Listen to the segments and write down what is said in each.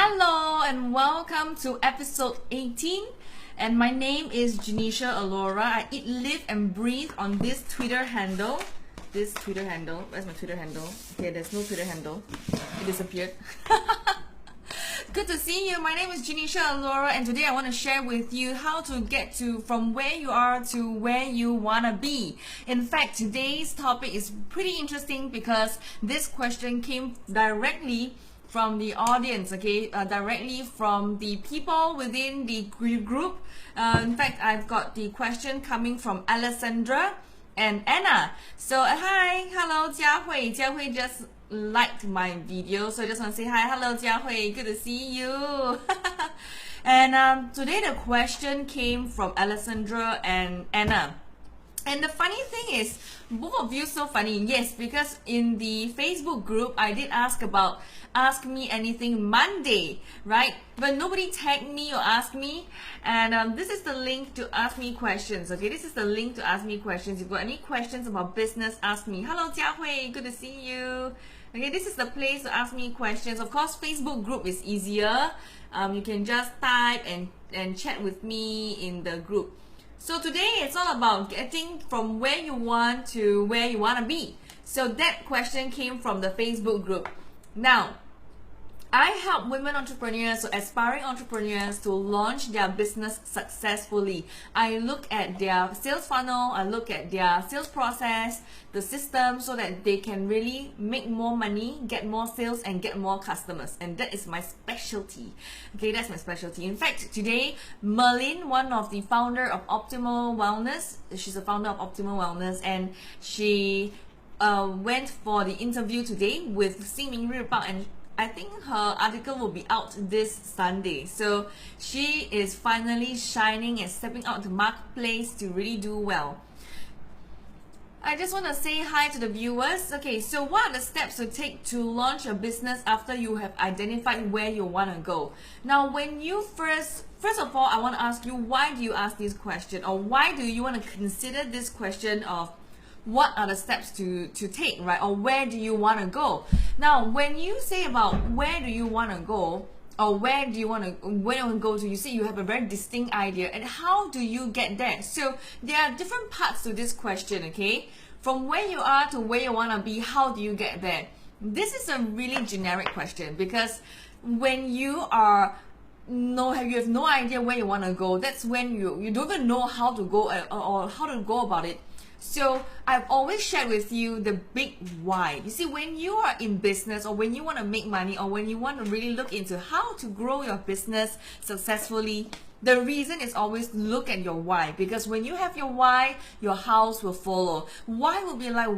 Hello and welcome to episode 18, and my name is Genecia Alluora. I eat, live and breathe on this Twitter handle. Where's my Twitter handle? Okay, there's no Twitter handle. It disappeared. Good to see you. My name is Genecia Alluora, and today I want to share with you how to get to from where you are to where you want to be. In fact, today's topic is pretty interesting because this question came directly from the audience, okay, directly from the people within the group. In fact, I've got the question coming from Alessandra and Anna. So hi, hello Jia Hui. Jia Hui just liked my video, so I just want to say hi. Hello Jia Hui, good to see you. And today the question came from Alessandra and Anna. And the funny thing is, both of you so funny. Yes, because in the Facebook group, I did ask about Ask Me Anything Monday, right? But nobody tagged me or asked me. And this is the link to ask me questions, okay? This is the link to ask me questions. If you've got any questions about business, ask me. Hello, Jia Hui, good to see you. Okay, this is the place to ask me questions. Of course, Facebook group is easier. You can just type and chat with me in the group. So today it's all about getting from where you want to where you want to be. So that question came from the Facebook group. Now, I help women entrepreneurs, so aspiring entrepreneurs, to launch their business successfully. I look at their sales funnel, I look at their sales process, the system, so that they can really make more money, get more sales, and get more customers. And that is my specialty. Okay, that's my specialty. In fact, today, Merlin, one of the founder of Optimal Wellness, she's a founder of Optimal Wellness, and she went for the interview today with Xingming Ribao, and I think her article will be out this Sunday. So she is finally shining and stepping out to marketplace to really do well. I just want to say hi to the viewers. Okay, so what are the steps to take to launch a business after you have identified where you want to go? Now, when you first of all, I want to ask you, why do you ask this question, or why do you want to consider this question of what are the steps to take, right? Or where do you want to go? Now, when you say about where do you want to go, or where do you want to go to, you say you have a very distinct idea, and how do you get there? So there are different parts to this question, okay? From where you are to where you want to be, how do you get there? This is a really generic question, because when you have no idea where you want to go, that's when you don't even know how to go or how to go about it. So I've always shared with you the big why. You see, when you are in business, or when you want to make money, or when you want to really look into how to grow your business successfully, the reason is always look at your why. Because when you have your why, your house will follow. Why will be like,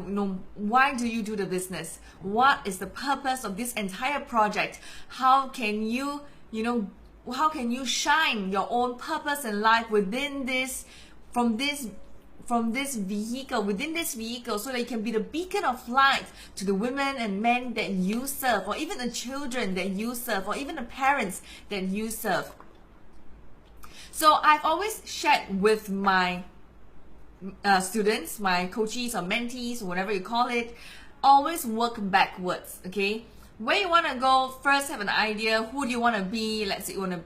why do you do the business? What is the purpose of this entire project? How can you, how can you shine your own purpose in life within this, within this vehicle, so that you can be the beacon of light to the women and men that you serve, or even the children that you serve, or even the parents that you serve. So I've always shared with my students, my coaches or mentees, whatever you call it, always work backwards, okay? Where you want to go, first have an idea. Who do you want to be? Let's say you want to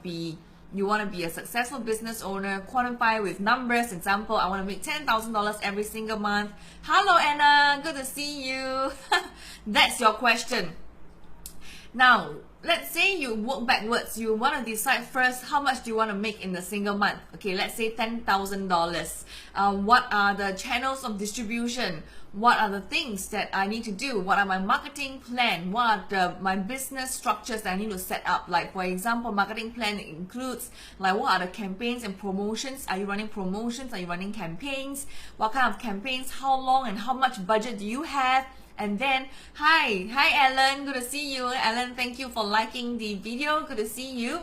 be a successful business owner, quantify with numbers. Example, I want to make $10,000 every single month. Hello Anna, good to see you. That's your question. Now, let's say you work backwards. You want to decide first, how much do you want to make in a single month? Okay, let's say $10,000. What are the channels of distribution? What are the things that I need to do? What are my marketing plan? What are my business structures that I need to set up? Like, for example, marketing plan includes, like, what are the campaigns and promotions? Are you running promotions? Are you running campaigns? What kind of campaigns? How long and how much budget do you have? And then, hi Ellen, good to see you. Ellen, thank you for liking the video. Good to see you.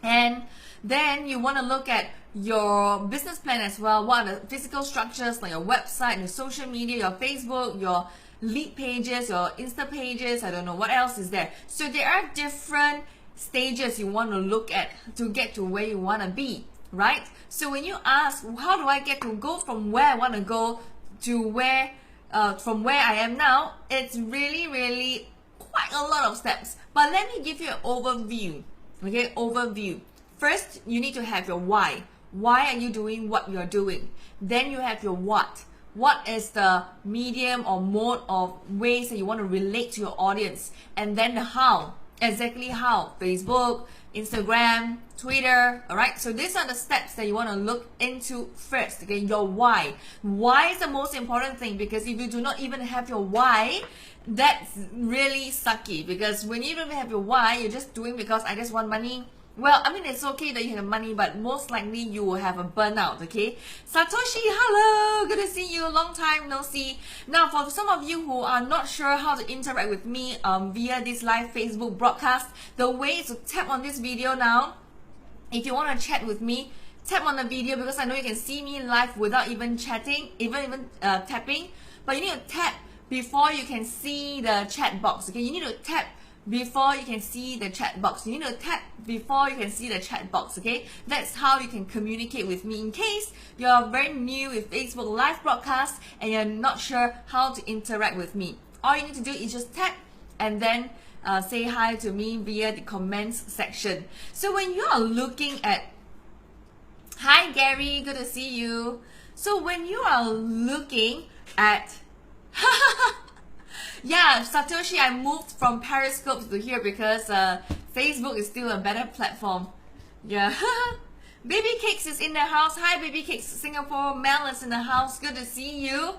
And then you want to look at your business plan as well. What are the physical structures, like your website, your social media, your Facebook, your lead pages, your Insta pages, I don't know what else is there. So there are different stages you want to look at to get to where you want to be, right? So when you ask, how do I get to go from where I want to go to where from where I am now, it's really quite a lot of steps. But let me give you an overview. Okay, overview. First, you need to have your why. Why are you doing what you're doing? Then you have your what. What is the medium or mode of ways that you want to relate to your audience? And then the how. Exactly how. Facebook, Instagram, Twitter, all right? So these are the steps that you want to look into first, okay? Your why. Why is the most important thing, because if you do not even have your why, that's really sucky, because when you don't have your why, you're just doing because I just want money. Well, I mean, it's okay that you have money, but most likely you will have a burnout, okay? Satoshi, hello! Good to see you. Long time no see. Now, for some of you who are not sure how to interact with me via this live Facebook broadcast, the way is to tap on this video now. If you want to chat with me, tap on the video, because I know you can see me live without even chatting, even tapping. But you need to tap before you can see the chat box, okay? You need to tap before you can see the chat box. You need to tap before you can see the chat box, okay? That's how you can communicate with me in case you're very new with Facebook live broadcast and you're not sure how to interact with me. All you need to do is just tap and then say hi to me via the comments section. So when you are looking at, hi Gary, good to see you. So when you are looking at yeah, Satoshi, I moved from Periscope to here because Facebook is still a better platform. Yeah. Baby Cakes is in the house. Hi, Baby Cakes Singapore. Mel is in the house. Good to see you.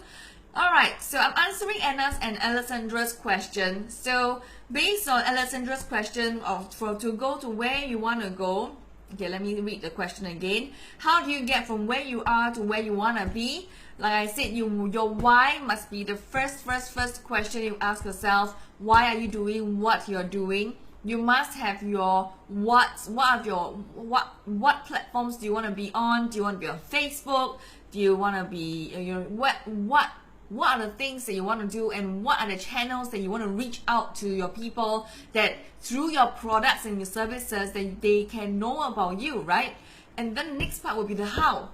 Alright, so I'm answering Anna's and Alessandra's question. So based on Alessandra's question to go to where you want to go. Okay, let me read the question again. How do you get from where you are to where you want to be? Like I said, your why must be the first question you ask yourself. Why are you doing what you're doing? You must have your what platforms do you want to be on? Do you want to be on Facebook? Do you want to be, you know, what are the things that you want to do, and what are the channels that you want to reach out to your people, that through your products and your services that they can know about you, right? And then the next part will be the how.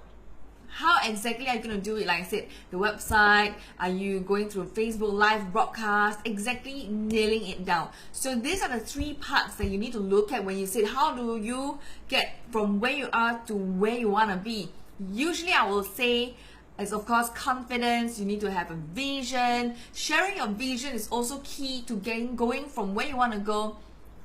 How exactly are you going to do it? Like I said, the website, are you going through Facebook live broadcast, exactly nailing it down. So these are the three parts that you need to look at when you say, how do you get from where you are to where you want to be? Usually I will say, is of course confidence. You need to have a vision. Sharing your vision is also key to going from where you want to go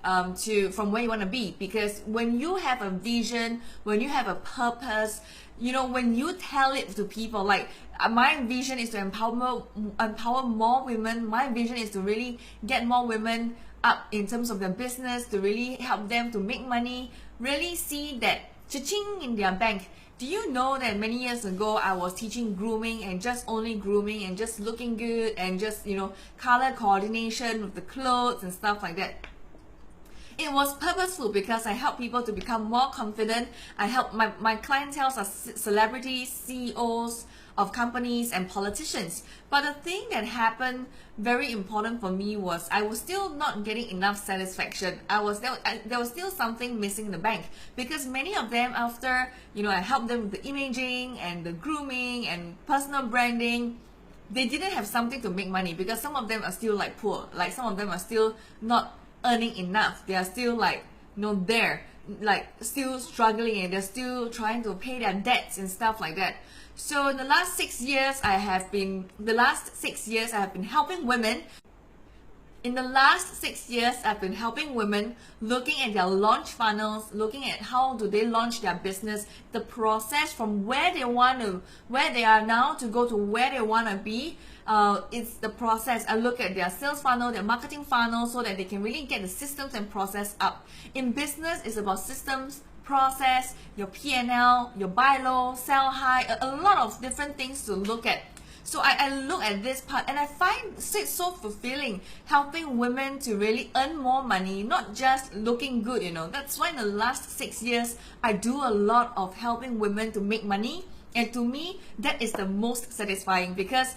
from where you want to be, because when you have a vision, when you have a purpose, you know, when you tell it to people, like my vision is to empower more women. My vision is to really get more women up in terms of their business, to really help them to make money, really see that cha-ching in their bank. Do you know that many years ago I was teaching grooming, and just only grooming and just looking good and just, you know, color coordination with the clothes and stuff like that. It was purposeful because I help people to become more confident. I help my clientele are celebrities, CEOs of companies and politicians. But the thing that happened very important for me was I was still not getting enough satisfaction. There was still something missing in the bank, because many of them, after, you know, I helped them with the imaging and the grooming and personal branding, they didn't have something to make money, because some of them are still like poor. Like some of them are still not earning enough. They are still like, you know, there, like still struggling, and they're still trying to pay their debts and stuff like that. So in the last 6 years, I have been helping women. In the last 6 years, I've been helping women looking at their launch funnels, looking at how do they launch their business, the process from where they are now to go to where they want to be. It's the process. I look at their sales funnel, their marketing funnel, so that they can really get the systems and process up. In business, it's about systems, process, your P&L, your buy low, sell high, a lot of different things to look at. So I look at this part, and I find it so fulfilling, helping women to really earn more money, not just looking good, you know. That's why in the last 6 years, I do a lot of helping women to make money. And to me, that is the most satisfying, because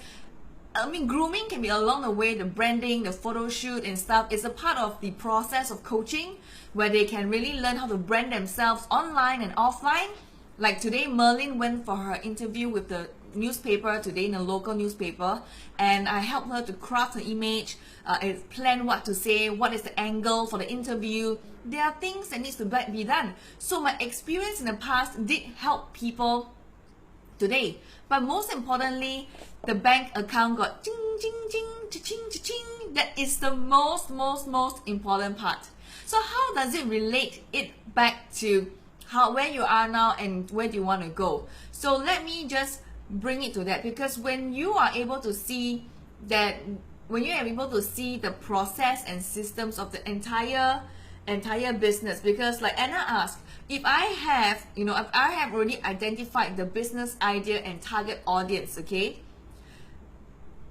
I mean, grooming can be along the way, the branding, the photo shoot and stuff. It's a part of the process of coaching, where they can really learn how to brand themselves online and offline. Like today, Merlin went for her interview with the newspaper today, in a local newspaper, and I helped her to craft her image, plan what to say, what is the angle for the interview. There are things that needs to be done. So my experience in the past did help people today. But most importantly, the bank account got ching, ching, ching, ching, ching, ching. That is the most important part. So how does it relate it back to where you are now and where do you want to go? So let me just bring it to that, because when you are able to see that, when you are able to see the process and systems of the entire business, because like Anna asked, if I have already identified the business idea and target audience, okay,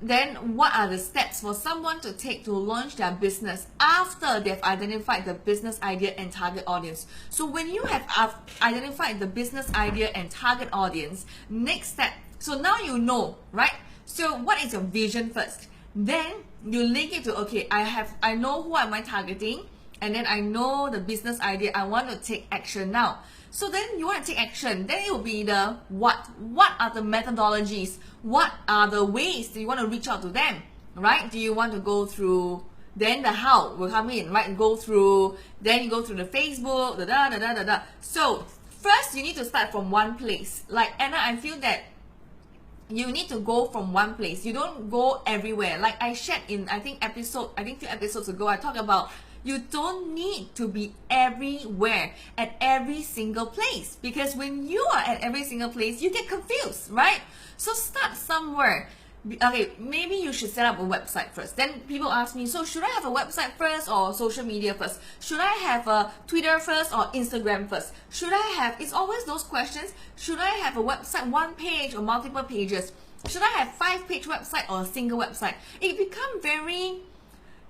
then what are the steps for someone to take to launch their business after they've identified the business idea and target audience? So when you have identified the business idea and target audience, next step, so now you know, right? So what is your vision first? Then you link it to, okay, I know who am I targeting, and then I know the business idea. I want to take action now. So then you want to take action. Then it will be the what. What are the methodologies? What are the ways that you want to reach out to them, right? Do you want to go through, then the how will come in, right? Then you go through the Facebook, So first you need to start from one place. Like Anna, I feel that you need to go from one place. You don't go everywhere. Like I shared in, I think few episodes ago, I talked about you don't need to be everywhere at every single place, because when you are at every single place, you get confused, right? So start somewhere. Okay, maybe you should set up a website first. Then people ask me, so should I have a website first or social media first? Should I have a Twitter first or Instagram first? It's always those questions. Should I have a website, one page or multiple pages? Should I have 5-page website or a single website? It becomes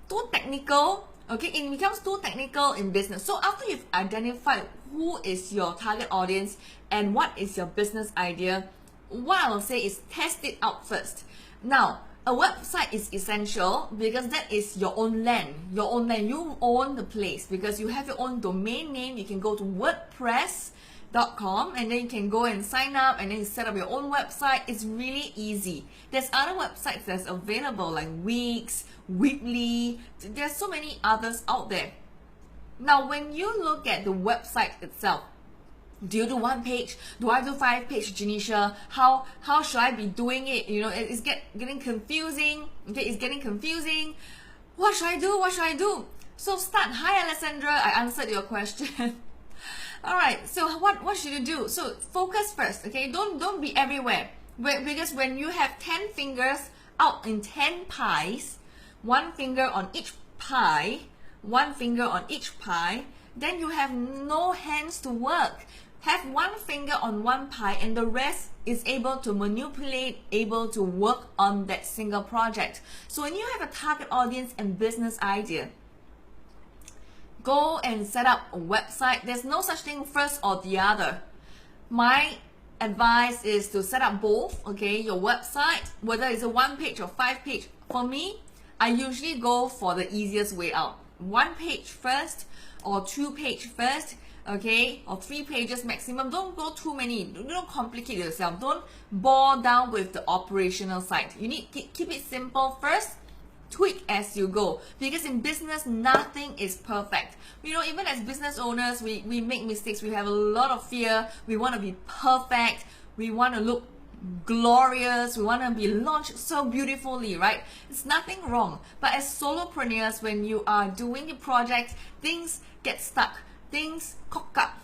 too technical. Okay, it becomes too technical in business. So after you've identified who is your target audience and what is your business idea, what I will say is test it out first. Now, a website is essential because that is your own land. You own the place because you have your own domain name. You can go to WordPress.com and then you can go and sign up and then you set up your own website. It's really easy. There's other websites that's available like Wix, Weebly. There's so many others out there. Now, when you look at the website itself, do you do 1 page? Do I do 5 page, Genecia? How should I be doing it? You know, it's getting confusing. Okay, it's getting confusing. What should I do? So start. Hi, Alessandra. I answered your question. All right. So what should you do? So focus first. Okay, don't be everywhere. Because when you have 10 fingers out in 10 pies, 1 finger on each pie, then you have no hands to work. Have 1 finger on 1 pie and the rest is able to manipulate, able to work on that single project. So when you have a target audience and business idea, go and set up a website. There's no such thing first or the other. My advice is to set up both, okay? Your website, whether it's a 1 page or 5 page. For me, I usually go for the easiest way out. 1 page first or 2 page first, okay, or 3 pages maximum. Don't go too many. Don't complicate yourself. Don't bore down with the operational side. You need keep it simple first. Tweak as you go, because in business nothing is perfect. You know, even as business owners, we make mistakes. We have a lot of fear. We want to be perfect. We want to look glorious. We want to be launched so beautifully, right? It's nothing wrong. But as solopreneurs, when you are doing the project, things get stuck. Things cock up.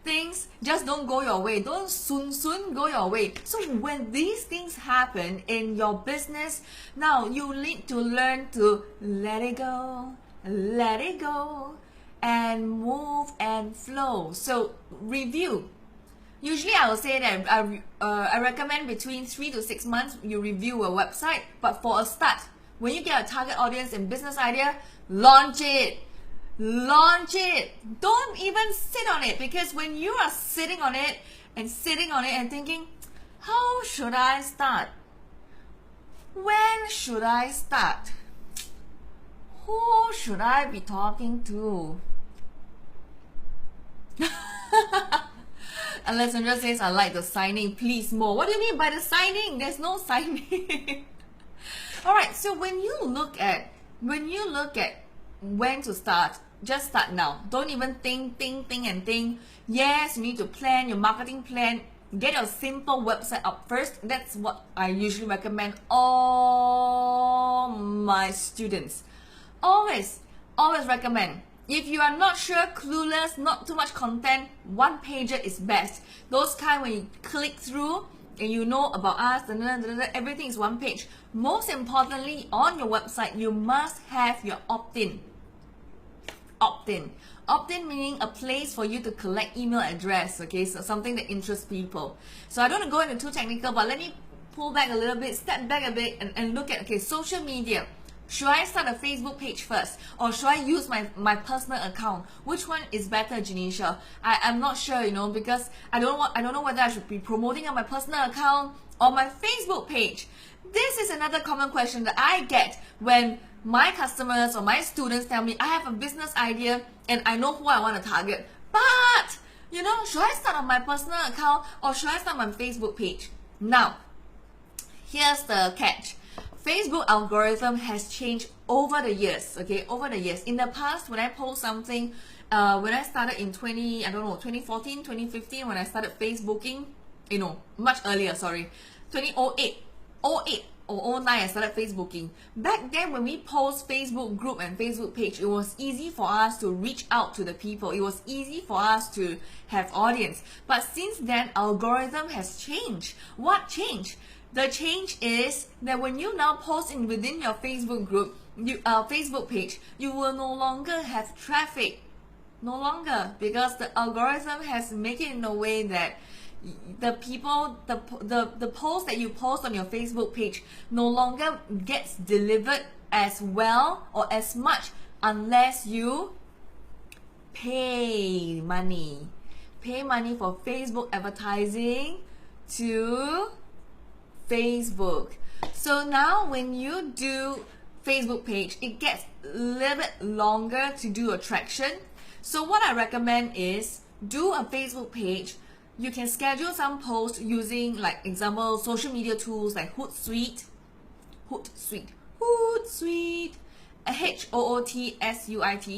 Things just don't go your way. Don't soon go your way. So when these things happen in your business, now you need to learn to let it go, and move and flow. So review. Usually I will say that I recommend between 3 to 6 months you review a website. But for a start, when you get a target audience and business idea, launch it. Don't even sit on it, because when you are sitting on it and thinking, how should I start? When should I start? Who should I be talking to? Alessandra says, I like the signing. Please more. What do you mean by the signing? There's no signing. All right. So when you look at when to start, just start now. Don't even think. Yes, you need to plan your marketing plan. Get your simple website up first. That's what I usually recommend all my students. Always recommend. If you are not sure, clueless, not too much content, one pager is best. Those kind when you click through and you know about us, everything is one page. Most importantly, on your website, you must have your opt-in. Opt-in meaning a place for you to collect email address, okay? So something that interests people. So I don't want to go into too technical, but let me pull back a little bit, step back a bit and look at, okay, social media. Should I start a Facebook page first, or should I use my personal account? Which one is better, Genecia? I'm not sure, you know, because I don't know whether I should be promoting on my personal account or my Facebook page. This is another common question that I get when my customers or my students tell me I have a business idea and I know who I want to target, but you know, should I start on my personal account or should I start on my Facebook page? Now, here's the catch. Facebook algorithm has changed over the years, okay? Over the years. In the past, when I post something, when I started in 2014, 2015, when I started Facebooking, you know, much earlier, sorry, 2008 or 09, I started Facebooking. Back then, when we post Facebook group and Facebook page, it was easy for us to reach out to the people. It was easy for us to have audience. But since then, algorithm has changed. What changed? The change is that when you now post within your Facebook group, Facebook page, you will no longer have traffic. No longer, because the algorithm has made it in a way that the people, the post that you post on your Facebook page no longer gets delivered as well or as much unless you pay money. Pay money for Facebook advertising to Facebook. So now when you do Facebook page, it gets a little bit longer to do attraction. So what I recommend is do a Facebook page. You can schedule some posts using, like example, social media tools like Hootsuite, HOOTSUIT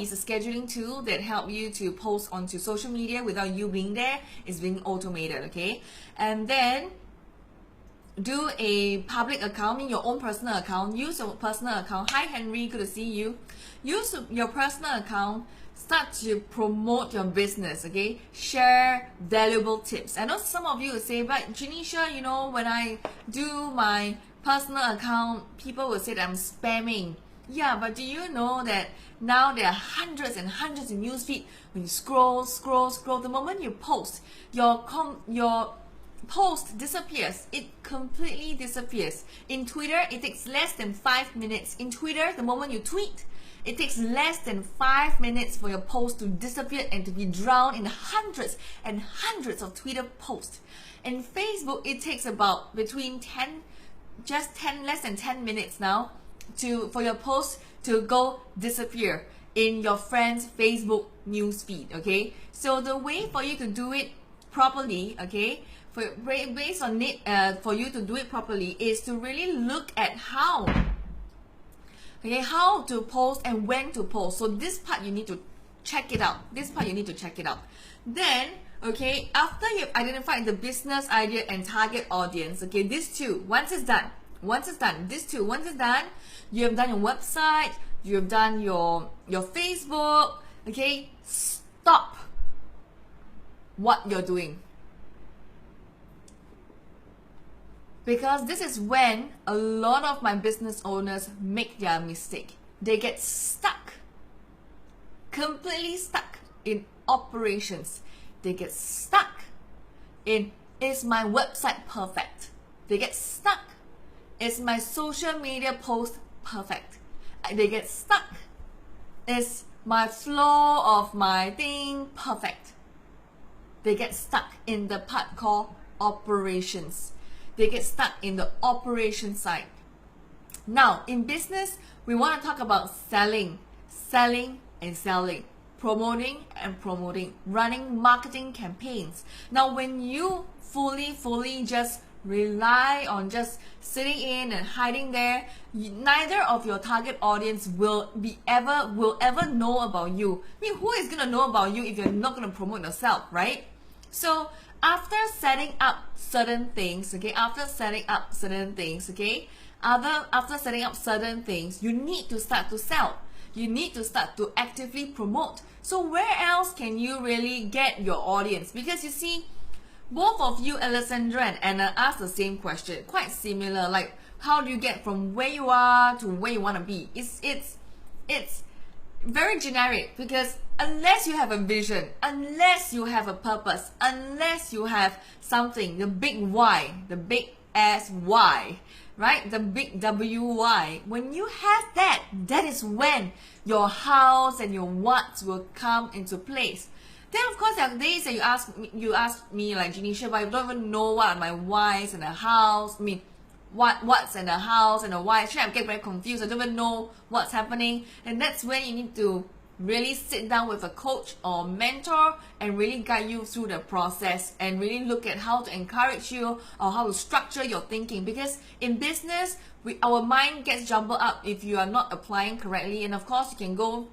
is a scheduling tool that help you to post onto social media without you being there. It's being automated, okay? And then do a public account, mean your own personal account. Use your personal account. Hi Henry, good to see you. Use your personal account. Start to promote your business, okay? Share valuable tips. I know some of you will say, but Genecia, you know, when I do my personal account, people will say that I'm spamming. Yeah, but do you know that now there are hundreds and hundreds of newsfeed? When you scroll, the moment you post, your post disappears. It completely disappears. In Twitter, it takes less than 5 minutes. In Twitter, the moment you tweet, it takes less than 5 minutes for your post to disappear and to be drowned in hundreds and hundreds of Twitter posts. In Facebook, it takes about between less than 10 minutes now for your post to go disappear in your friend's Facebook newsfeed, okay? So the way for you to do it properly, okay, based on it, for you to do it properly is to really look at how to post and when to post. So this part you need to check it out. Then, okay, after you've identified the business idea and target audience, okay, these two, once it's done, you have done your website, you have done your Facebook, okay, stop what you're doing. Because this is when a lot of my business owners make their mistake. They get stuck, completely stuck in operations. They get stuck in, is my website perfect? They get stuck, is my social media post perfect? They get stuck, is my flow of my thing perfect? They get stuck in the part called operations. They get stuck in the operation side. Now, in business, we want to talk about selling, promoting and promoting, running marketing campaigns. Now, when you fully just rely on just sitting in and hiding there, neither of your target audience will ever know about you. I mean, who is gonna know about you if you're not gonna promote yourself, right? So after setting up certain things, okay, after setting up certain things, you need to start to sell. You need to start to actively promote. So where else can you really get your audience? Because you see, both of you, Alessandra and Anna, asked the same question, quite similar, like how do you get from where you are to where you want to be? It's very generic, because unless you have a vision, unless you have a purpose, unless you have something, the big why, the big ass why, right? The big WY. When you have that, that is when your hows and your whats will come into place. Then of course there are days that you ask me like, Genecia, but I don't even know what are my whys and the hows. I mean, what's and the hows and the why. Actually, I get very confused. I don't even know what's happening. And that's when you need to really sit down with a coach or mentor and really guide you through the process and really look at how to encourage you or how to structure your thinking. Because in business, our mind gets jumbled up if you are not applying correctly. And of course, you can go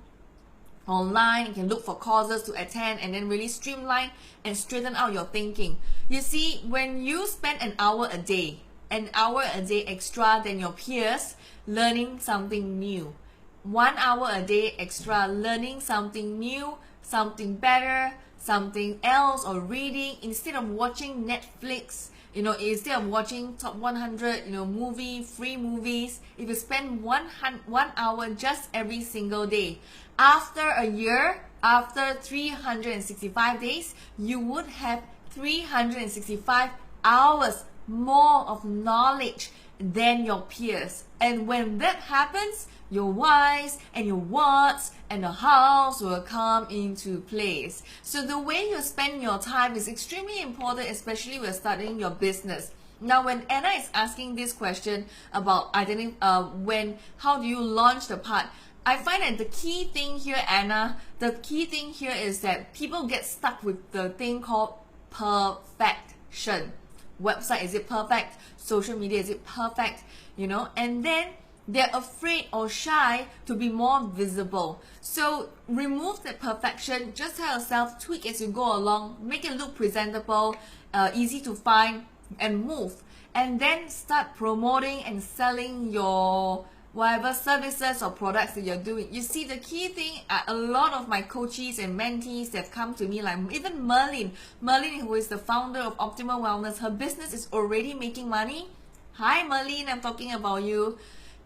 online, you can look for courses to attend and then really streamline and straighten out your thinking. You see, when you spend an hour a day extra than your peers learning something new, 1 hour a day extra learning something new, something better, something else, or reading, instead of watching Netflix, instead of watching top 100, free movies, if you spend 1 hour just every single day, after a year, after 365 days, you would have 365 hours more of knowledge than your peers. And when that happens, your whys and your whats and the hows will come into place. So the way you spend your time is extremely important, especially when starting your business. Now, when Anna is asking this question about how do you launch the part, I find that the key thing here, Anna, is that people get stuck with the thing called perfection. Website, is it perfect? Social media, is it perfect? And then they're afraid or shy to be more visible. So remove the perfection, just tell yourself, tweak as you go along, make it look presentable, easy to find, and move. And then start promoting and selling your whatever services or products that you're doing. You see, the key thing, a lot of my coaches and mentees that have come to me, like even Merlin, who is the founder of Optimal Wellness, her business is already making money. Hi Merlin, I'm talking about you.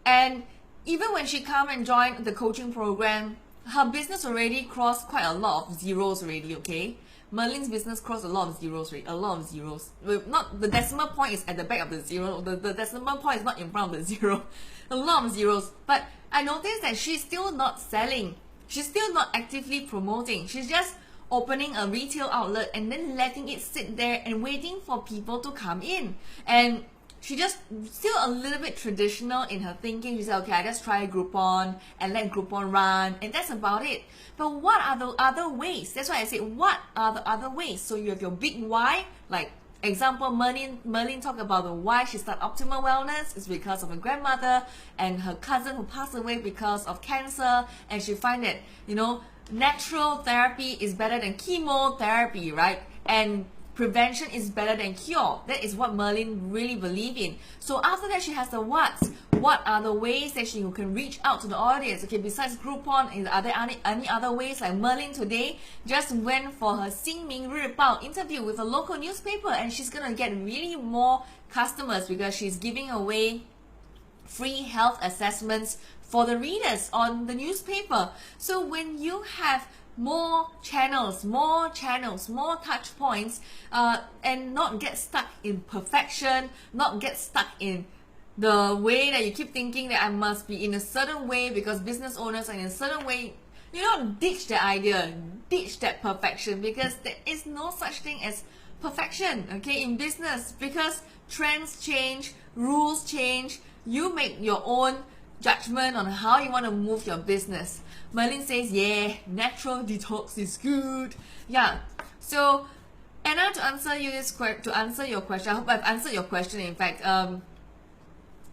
And even when she come and joined the coaching program, her business already crossed quite a lot of zeros already, okay? Merlin's business crossed a lot of zeros, right? A lot of zeros. Not the decimal point is at the back of the zero. The decimal point is not in front of the zero. A lot of zeros. But I noticed that she's still not selling. She's still not actively promoting. She's just opening a retail outlet and then letting it sit there and waiting for people to come in. And she just still a little bit traditional in her thinking. She said, okay, I just try Groupon and let Groupon run, and that's about it. But what are the other ways? That's why I said, what are the other ways? So you have your big why, like example, Merlin talked about the why she started Optimal Wellness is because of her grandmother and her cousin who passed away because of cancer, and she find that, natural therapy is better than chemotherapy, right? And prevention is better than cure. That is what Merlin really believed in. So after that, she has the what's. What are the ways that she can reach out to the audience? Okay, besides Groupon, are there any other ways? Like Merlin today just went for her 新民日报 interview with a local newspaper, and she's gonna get really more customers because she's giving away free health assessments for the readers on the newspaper. So when you have more channels, more touch points, and not get stuck in perfection, not get stuck in the way that you keep thinking that I must be in a certain way because business owners are in a certain way. Ditch that idea, ditch that perfection, because there is no such thing as perfection, okay, in business, because trends change, rules change, you make your own judgment on how you want to move your business. Merlin says, yeah, natural detox is good. Yeah. So Anna, to answer your question, I hope I've answered your question, in fact,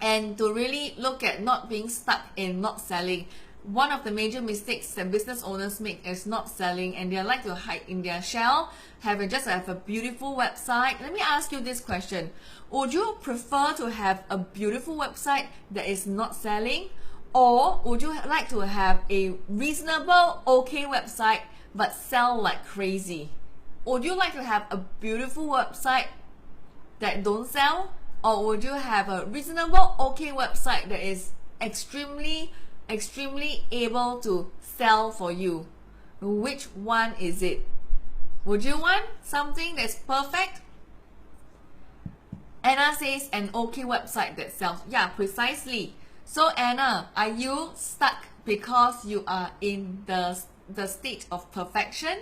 and to really look at not being stuck in not selling. One of the major mistakes that business owners make is not selling, and they like to hide in their shell, have a beautiful website. Let me ask you this question. Would you prefer to have a beautiful website that is not selling, or would you like to have a reasonable, okay website but sell like crazy? Would you like to have a beautiful website that don't sell, or would you have a reasonable, okay website that is extremely able to sell for you? Which one is it? Would you want something that's perfect? Anna says an okay website that sells. Yeah, precisely. So Anna, are you stuck because you are in the state of perfection?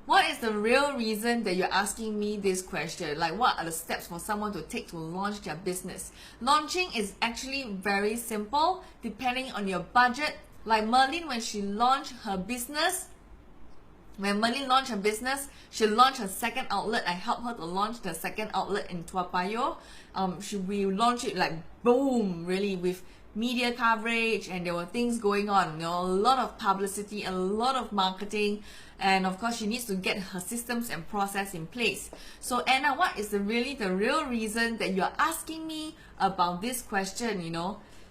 What is the real reason that you're asking me this question? Like, what are the steps for someone to take to launch their business? Launching is actually very simple depending on your budget. Like Merlin, when she launched her business, she launched her second outlet. I helped her to launch the second outlet in Toa Payoh. We launched it like boom, really, with media coverage, and there were things going on, a lot of publicity, a lot of marketing, and of course she needs to get her systems and process in place. So Anna, what is the real reason that you're asking me about this question?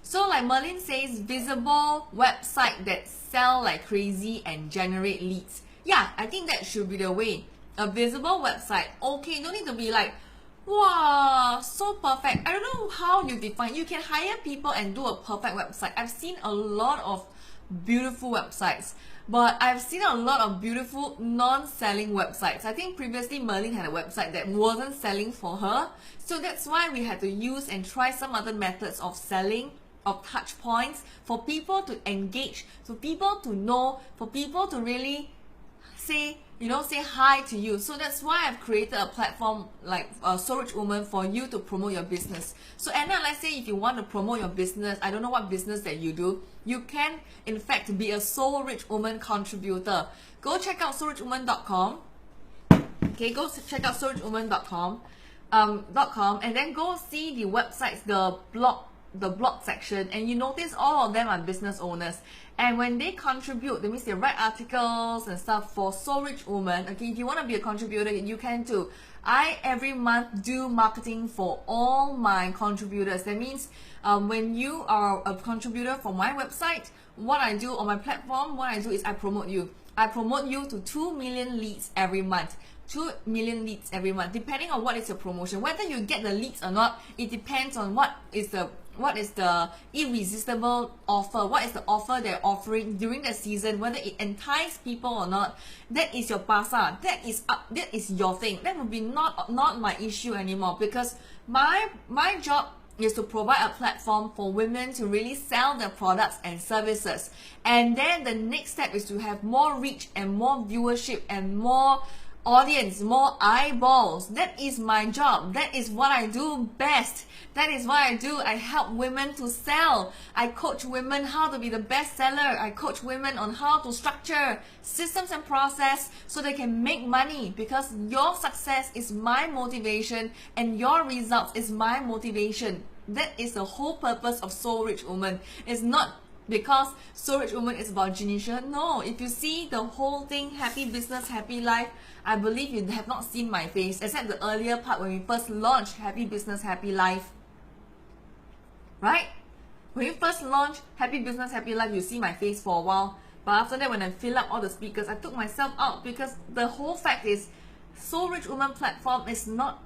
So like Merlin says, visible website that sell like crazy and generate leads. Yeah, I think that should be the way. A visible website, okay, no need to be like, wow, so perfect. I don't know how you define. You can hire people and do a perfect website. I've seen a lot of beautiful websites, but I've seen a lot of beautiful non-selling websites. I think previously Merlin had a website that wasn't selling for her. So that's why we had to use and try some other methods of selling, of touch points, for people to engage, for people to know, for people to really say hi to you. So that's why I've created a platform like Soul Rich Woman for you to promote your business. So Anna, let's say if you want to promote your business, I don't know what business that you do, you can in fact be a Soul Rich Woman contributor. Go check out soulrichwoman.com. Okay, go check out soulrichwoman.com and then go see the websites, the blog section, and you notice all of them are business owners. And when they contribute, that means they write articles and stuff for Soul Rich Woman. Okay, if you want to be a contributor, you can too. I every month do marketing for all my contributors. That means when you are a contributor for my website, what I do on my platform, what I do is I promote you. I promote you to 2 million leads every month. 2 million leads every month, depending on what is your promotion. Whether you get the leads or not, it depends on what is the irresistible offer, what is the offer they're offering during the season, whether it entices people or not. That is your pasar. That is your thing. That would be not my issue anymore, because my job is to provide a platform for women to really sell their products and services. And then the next step is to have more reach and more viewership and more audience, more eyeballs. That is my job. That is what I do best. That is what I do. I help women to sell. I coach women how to be the best seller. I coach women on how to structure systems and process so they can make money, because your success is my motivation and your results is my motivation. That is the whole purpose of Soul Rich Woman. It's not because Soul Rich Woman is about Genecia. No, if you see the whole thing, happy business, happy life, I believe you have not seen my face, except the earlier part when we first launched Happy Business, Happy Life. Right? When you first launched Happy Business, Happy Life, you see my face for a while. But after that, when I fill up all the speakers, I took myself out, because the whole fact is, Soul Rich Woman platform is not,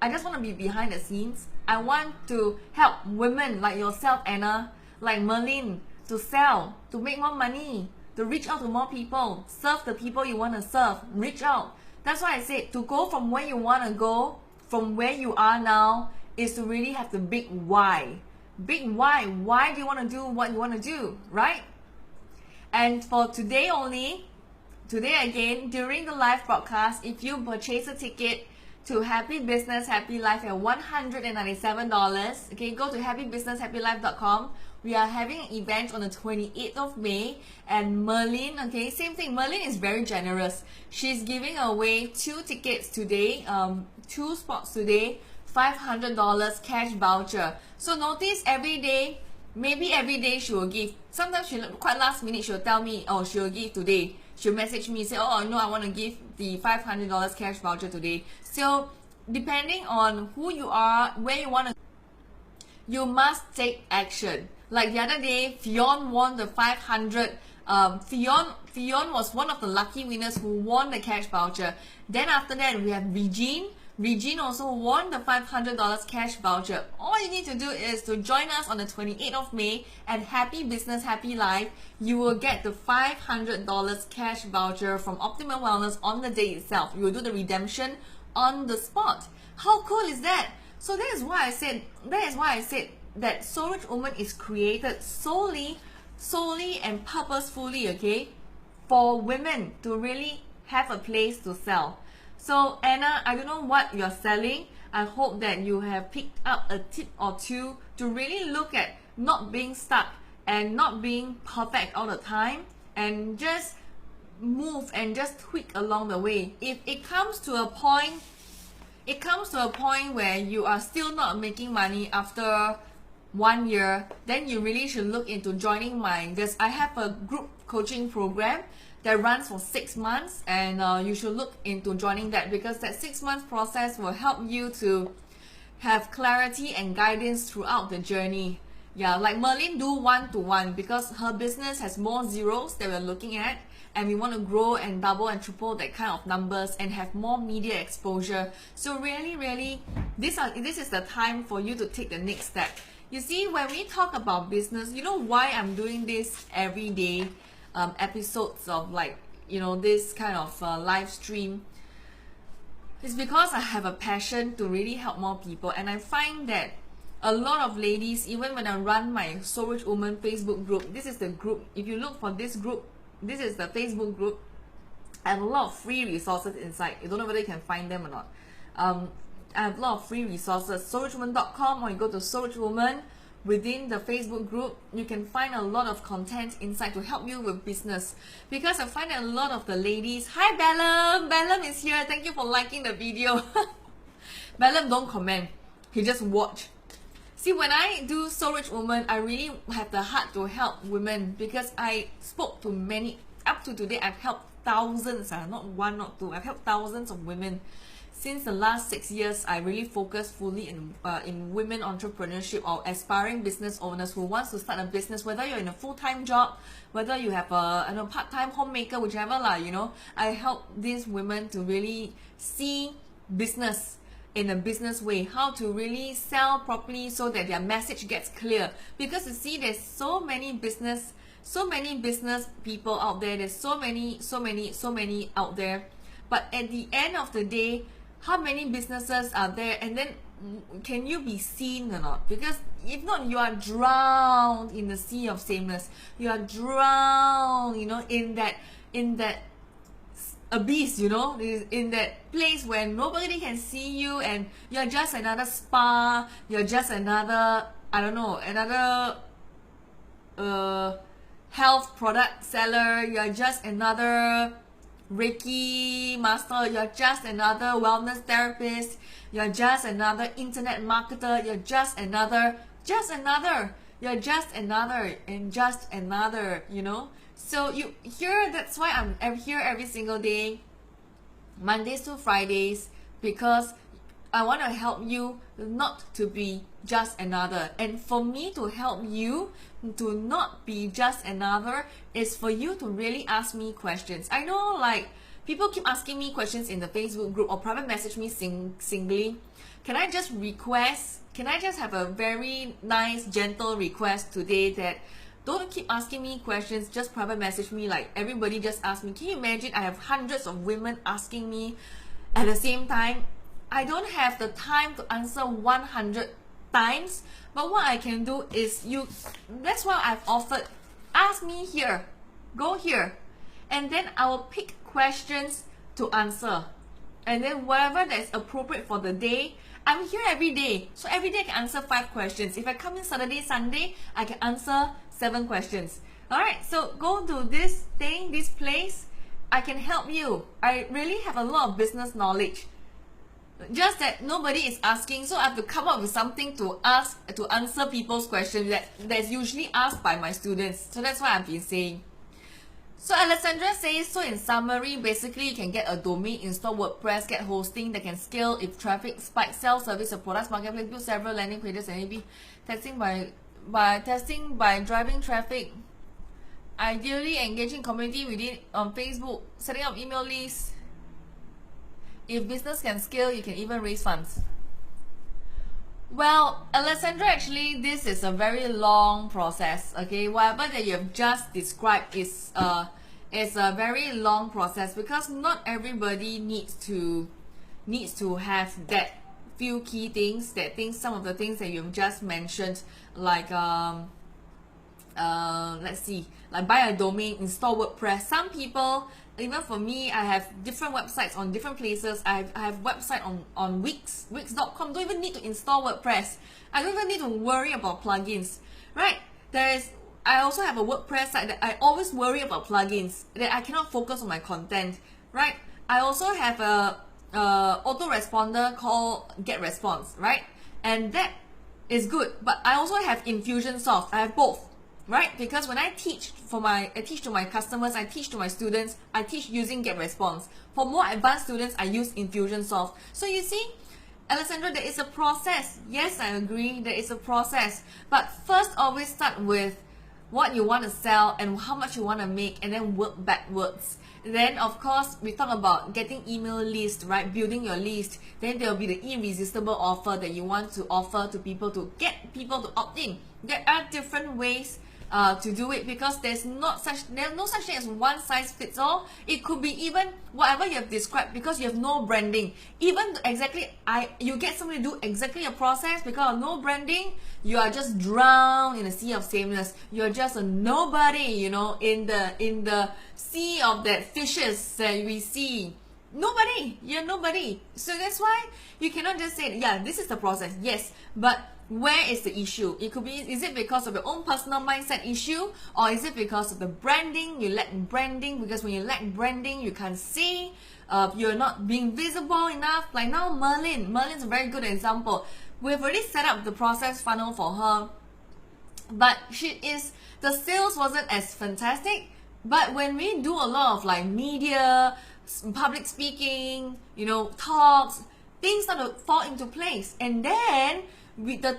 I just want to be behind the scenes. I want to help women like yourself, Anna, like Merlin, to sell, to make more money, to reach out to more people, serve the people you want to serve, reach out. That's why I said to go from where you want to go, from where you are now, is to really have the big why. Big why. Why do you want to do what you want to do, right? And for today only, today again, during the live broadcast, if you purchase a ticket to Happy Business, Happy Life at $197, okay, go to happybusinesshappylife.com. we are having an event on the 28th of May, and Merlin, okay, same thing. Merlin is very generous. She's giving away 2 tickets today, 2 spots today, $500 cash voucher. So notice every day, maybe every day she will give. Sometimes she'll quite last minute, she'll tell me, oh, she'll give today. She'll message me, say, oh no, I want to give the $500 cash voucher today. So depending on who you are, where you want to, you must take action. Like the other day, Fionn won the 500. Fionn was one of the lucky winners who won the cash voucher. Then after that, we have Regine. Regine also won the $500 cash voucher. All you need to do is to join us on the 28th of May and Happy Business, Happy Life. You will get the $500 cash voucher from Optimal Wellness on the day itself. You will do the redemption on the spot. How cool is that? So that is why I said that Soul Rich Woman is created solely and purposefully, okay, for women to really have a place to sell. So Anna, I don't know what you're selling. I hope that you have picked up a tip or two to really look at not being stuck and not being perfect all the time, and just move and just tweak along the way. If it comes to a point where you are still not making money after 1 year, then you really should look into joining mine. I have a group coaching program that runs for 6 months, and you should look into joining that, because that 6 month process will help you to have clarity and guidance throughout the journey. Yeah, like Merlin do 1-to-1 because her business has more zeros that we're looking at, and we want to grow and double and triple that kind of numbers and have more media exposure. So really, this is the time for you to take the next step. You see, when we talk about business, you know why I'm doing this every day, episodes of like, you know, this kind of live stream? It's because I have a passion to really help more people, and I find that a lot of ladies, even when I run my Soul Rich Woman Facebook group, this is the group. If you look for this group, this is the Facebook group. I have a lot of free resources inside. You don't know whether you can find them or not. I have a lot of free resources. soulrichwoman.com, or you go to Soul Rich Woman. Within the Facebook group, you can find a lot of content inside to help you with business. Because I find that a lot of the ladies, hi Bellum, Bellum is here. Thank you for liking the video. Bellum don't comment, he just watch. See, when I do Soul Rich Woman, I really have the heart to help women, because I spoke to many. Up to today, I've helped thousands, not one, not two. I've helped thousands of women. Since the last 6 years, I really focus fully in women entrepreneurship or aspiring business owners who wants to start a business, whether you're in a full-time job, whether you have a part-time homemaker, whichever lah, you know. I help these women to really see business in a business way, how to really sell properly so that their message gets clear. Because you see, there's so many business people out there. There's so many out there. But at the end of the day, how many businesses are there, and then can you be seen or not? Because if not, you are drowned in the sea of sameness. You are drowned, you know, in that abyss, you know, in that place where nobody can see you, and you're just another spa, you're just another, I don't know, another health product seller, you're just another Reiki master, you're just another wellness therapist, you're just another internet marketer, you're just another, you're just another, and just another, you know. So you here, that's why I'm here every single day, Mondays to Fridays, because I want to help you not to be just another. And for me to help you to not be just another is for you to really ask me questions. I know, like, people keep asking me questions in the Facebook group or private message me singly. Can I just have a very nice, gentle request today that don't keep asking me questions, just private message me. Like, everybody just ask me. Can you imagine I have hundreds of women asking me at the same time? I don't have the time to answer 100 times, but what I can do is that's why I've offered, ask me here, go here, and then I will pick questions to answer, and then whatever that is appropriate for the day, I'm here every day. So every day I can answer 5 questions. If I come in Saturday, Sunday, I can answer 7 questions. Alright, so go to this thing, this place. I can help you. I really have a lot of business knowledge. Just that nobody is asking, so I have to come up with something to ask, to answer people's questions that's usually asked by my students. So that's what I've been saying. So Alessandra says, so in summary, basically you can get a domain, install WordPress, get hosting that can scale if traffic spikes, sell service or products, marketplace, build several landing pages, and maybe testing by driving traffic. Ideally engaging community within on Facebook, setting up email lists. If business can scale, you can even raise funds. Well, Alessandra, actually, this is a very long process. Okay, whatever that you have just described is a very long process, because not everybody needs to have that few key things. Some of the things that you've just mentioned, like let's see, like buy a domain, install WordPress. Some people, even for me, I have different websites on different places. I have website on Wix.com. Don't even need to install WordPress. I don't even need to worry about plugins, right? I also have a WordPress site that I always worry about plugins, that I cannot focus on my content, right? I also have a autoresponder called GetResponse, right? And that is good. But I also have Infusionsoft. I have both. Right? Because when I teach to my customers, I teach to my students, I teach using GetResponse. For more advanced students, I use Infusionsoft. So you see, Alessandra, there is a process. Yes, I agree, there is a process. But first, always start with what you want to sell and how much you want to make, and then work backwards. Then, of course, we talk about getting email list, right? Building your list. Then there will be the irresistible offer that you want to offer to people to get people to opt in. There are different ways to do it, because there's no such thing as one size fits all. It could be even whatever you have described, because you have no branding. Even you get somebody to do exactly a process, because of no branding, you are just drowned in a sea of sameness. You're just a nobody, you know, in the sea of that fishes that we see. Nobody, you're nobody. So that's why you cannot just say, yeah, this is the process. Yes, but where is the issue? It could be, is it because of your own personal mindset issue, or is it because of the branding? You lack branding, because when you lack branding, you can't see, you're not being visible enough. Like now, Merlin's a very good example. We've already set up the process funnel for her, but the sales wasn't as fantastic. But when we do a lot of like media, public speaking, you know, talks, things start to fall into place. And then